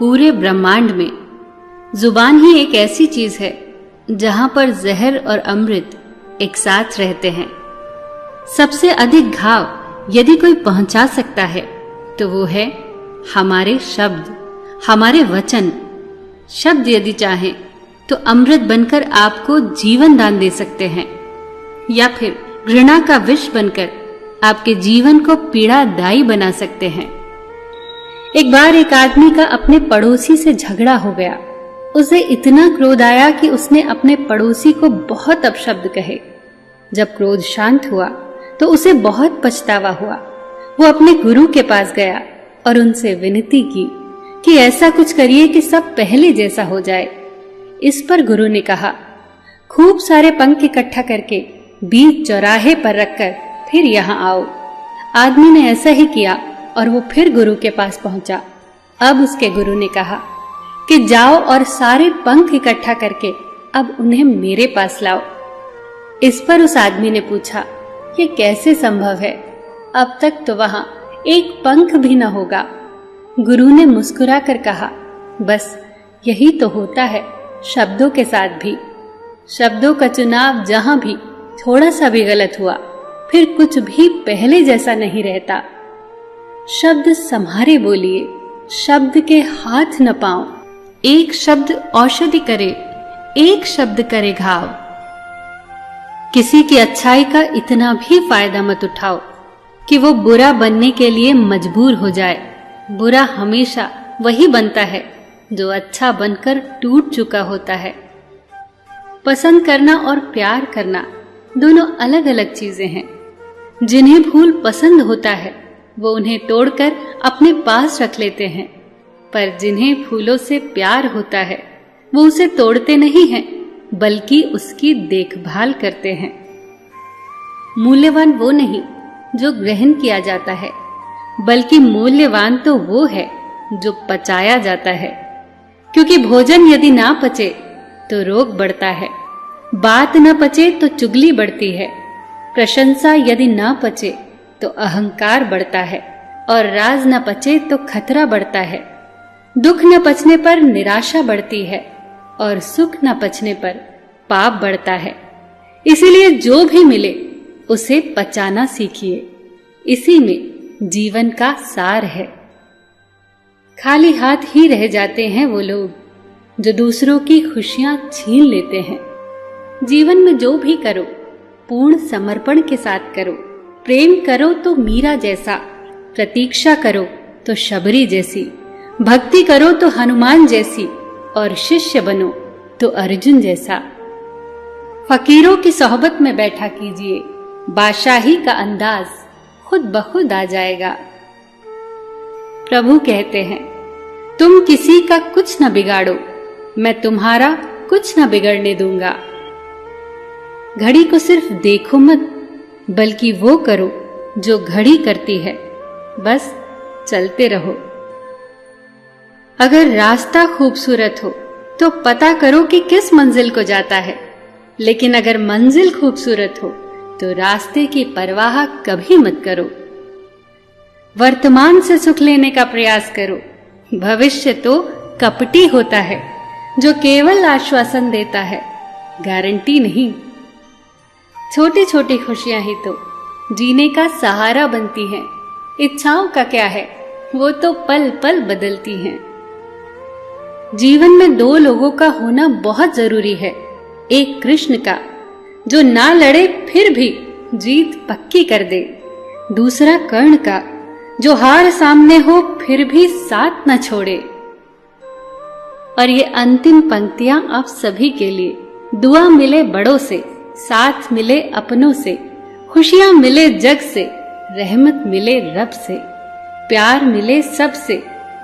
पूरे ब्रह्मांड में जुबान ही एक ऐसी चीज है जहां पर जहर और अमृत एक साथ रहते हैं। सबसे अधिक घाव यदि कोई पहुंचा सकता है तो वो है हमारे शब्द, हमारे वचन। शब्द यदि चाहें तो अमृत बनकर आपको जीवन दान दे सकते हैं, या फिर घृणा का विष बनकर आपके जीवन को पीड़ादायी बना सकते हैं। एक बार एक आदमी का अपने पड़ोसी से झगड़ा हो गया। उसे इतना क्रोध आया कि उसने अपने पड़ोसी को बहुत अपशब्द कहे। जब क्रोध शांत हुआ तो उसे बहुत पछतावा हुआ। वो अपने गुरु के पास गया और उनसे विनती की कि ऐसा कुछ करिए कि सब पहले जैसा हो जाए। इस पर गुरु ने कहा, खूब सारे पंख इकट्ठा करके बीच चौराहे पर रखकर फिर यहाँ आओ। आदमी ने ऐसा ही किया और वो फिर गुरु के पास पहुंचा। अब उसके गुरु ने कहा कि जाओ और सारे पंख इकट्ठा करके अब उन्हें मेरे पास लाओ। इस पर उस आदमी ने पूछा, ये कैसे संभव है? अब तक तो वहां एक पंख भी न होगा। गुरु ने मुस्कुरा कर कहा, बस यही तो होता है शब्दों के साथ भी। शब्दों का चुनाव जहां भी थोड़ा सा भी गलत हुआ फिर कुछ भी पहले जैसा नहीं रहता। शब्द संभारे बोलिए, शब्द के हाथ न पाओ। एक शब्द औषधि करे, एक शब्द करे घाव। किसी की अच्छाई का इतना भी फायदा मत उठाओ कि वो बुरा बनने के लिए मजबूर हो जाए। बुरा हमेशा वही बनता है जो अच्छा बनकर टूट चुका होता है। पसंद करना और प्यार करना दोनों अलग अलग चीजें हैं। जिन्हें फूल पसंद होता है वो उन्हें तोड़कर अपने पास रख लेते हैं, पर जिन्हें फूलों से प्यार होता है वो उसे तोड़ते नहीं हैं बल्कि उसकी देखभाल करते हैं। मूल्यवान वो नहीं जो ग्रहण किया जाता है, बल्कि मूल्यवान तो वो है जो पचाया जाता है। क्योंकि भोजन यदि ना पचे तो रोग बढ़ता है, बात न पचे तो चुगली बढ़ती है, प्रशंसा यदि ना पचे तो अहंकार बढ़ता है, और राज न पचे तो खतरा बढ़ता है। दुख न पचने पर निराशा बढ़ती है, और सुख न पचने पर पाप बढ़ता है। इसीलिए जो भी मिले उसे पचाना सीखिए। इसी में जीवन का सार है। खाली हाथ ही रह जाते हैं वो लोग जो दूसरों की खुशियां छीन लेते हैं। जीवन में जो भी करो पूर्ण समर्पण के साथ करो। प्रेम करो तो मीरा जैसा, प्रतीक्षा करो तो शबरी जैसी, भक्ति करो तो हनुमान जैसी, और शिष्य बनो तो अर्जुन जैसा। फकीरों की सोहबत में बैठा कीजिए, बादशाही का अंदाज खुद ब खुद आ जाएगा। प्रभु कहते हैं, तुम किसी का कुछ न बिगाड़ो, मैं तुम्हारा कुछ न बिगड़ने दूंगा। घड़ी को सिर्फ देखो मत, बल्कि वो करो जो घड़ी करती है। बस चलते रहो। अगर रास्ता खूबसूरत हो तो पता करो कि किस मंजिल को जाता है, लेकिन अगर मंजिल खूबसूरत हो तो रास्ते की परवाह कभी मत करो। वर्तमान से सुख लेने का प्रयास करो। भविष्य तो कपटी होता है जो केवल आश्वासन देता है, गारंटी नहीं। छोटी छोटी खुशियां ही तो जीने का सहारा बनती हैं। इच्छाओं का क्या है, वो तो पल पल बदलती हैं। जीवन में दो लोगों का होना बहुत जरूरी है। एक कृष्ण का जो ना लड़े फिर भी जीत पक्की कर दे, दूसरा कर्ण का जो हार सामने हो फिर भी साथ न छोड़े। और ये अंतिम पंक्तियां आप सभी के लिए। दुआ मिले बड़ों से, साथ मिले अपनों से, खुशियां मिले जग से, रहमत मिले रब से, प्यार मिले सबसे,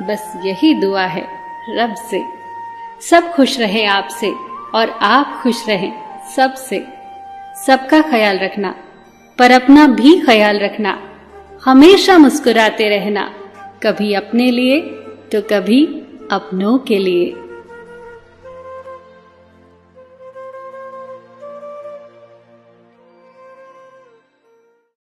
बस यही दुआ है रब से। सब खुश रहे आपसे और आप खुश रहें सबसे। सबका ख्याल रखना पर अपना भी ख्याल रखना। हमेशा मुस्कुराते रहना, कभी अपने लिए तो कभी अपनों के लिए।